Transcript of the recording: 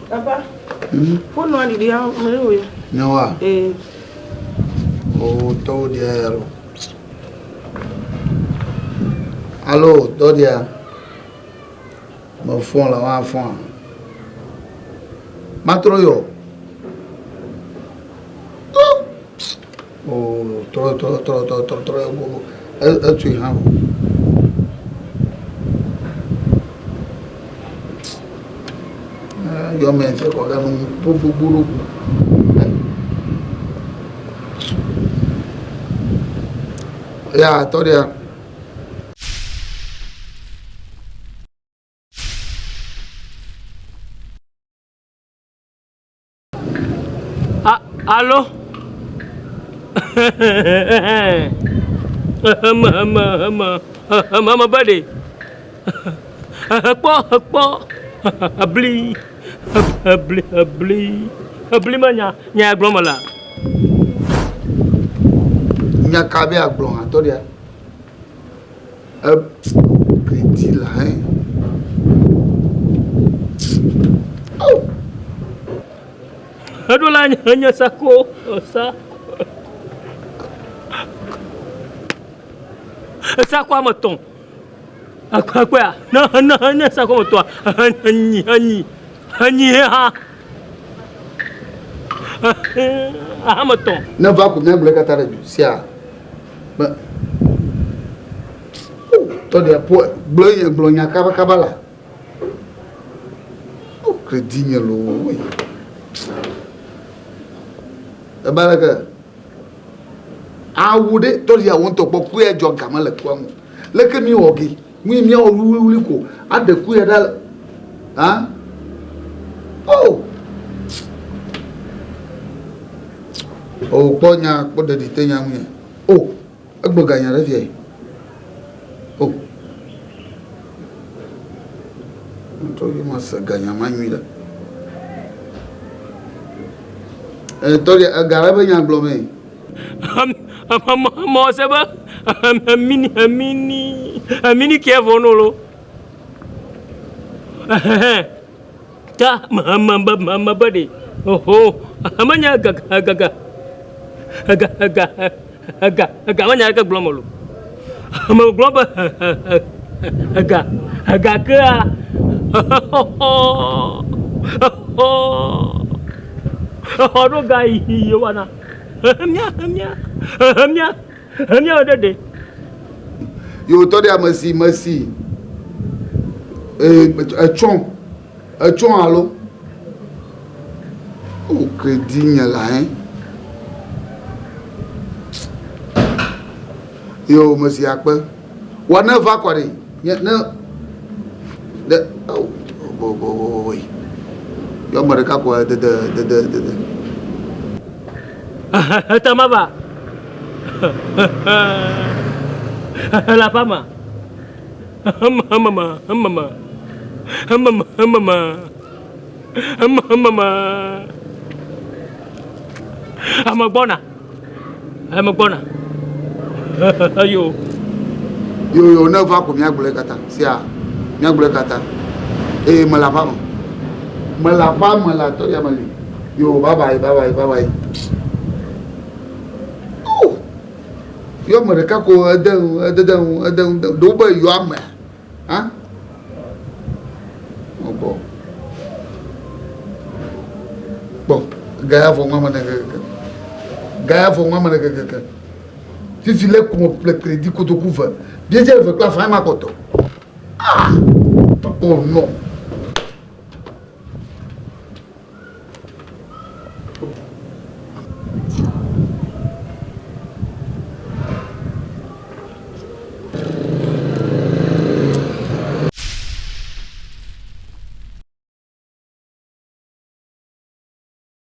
Papa. Phone no di dia me we. No wa. Oh, to dia. Allo, to dia. Mo phone la wa phone. Matroyo. Oh, tro. Tu ha. Yo me se ko ga nu buburu. Ya, to dia. Allo? Mama buddy. Akpo. Abli manya nya glomala. Nya kabe aglon ha to dia. Petit là hein. Oh. Adola nya sako sa. Sako amaton. Akwa na sako amaton. Hani ha. Amaton. Na va ko me kata radio sia. Ba. To dia po blonya kaba la. O crédit lo oui. Baraka. Awude to dia won to poku e jo gama le kwa mu. Le ke mi ogi. Mi o wuli ko. Ade ku ya dal. Ha? Oh. Oh, ponya po de ditenya mu. Oh, agbo ganya re vie. Oh. Nto yi masa ganya manyu da. Tori agara ba nya glome. Mo seba amini ke vonolo. Ta mama bade. Oh, amanya gaga. Manya ka glomolo. Ama globa aga ka. Oro gai yowana. Hamnya dede. Yo to dia merci. Achon alo. O crédit nya la hein. Yo merci akpa. Wana va kware. Na de oh. Yo mereka ko de. Tamaba. La fama. Mama. Amagbona. Ayo. Yo na va ko mi agbole kata. Sia. Mi agbole kata. Malapa to ya mali. Yo bye bye. Oh. Yo mereka ko ada do ba yo ama. Ha? Obo. Bon, gaya fo mama na ga. Si tu l'as comme le crédit que tu couvres, bien sûr, il faut que la femme a coto. Ah! Oh non.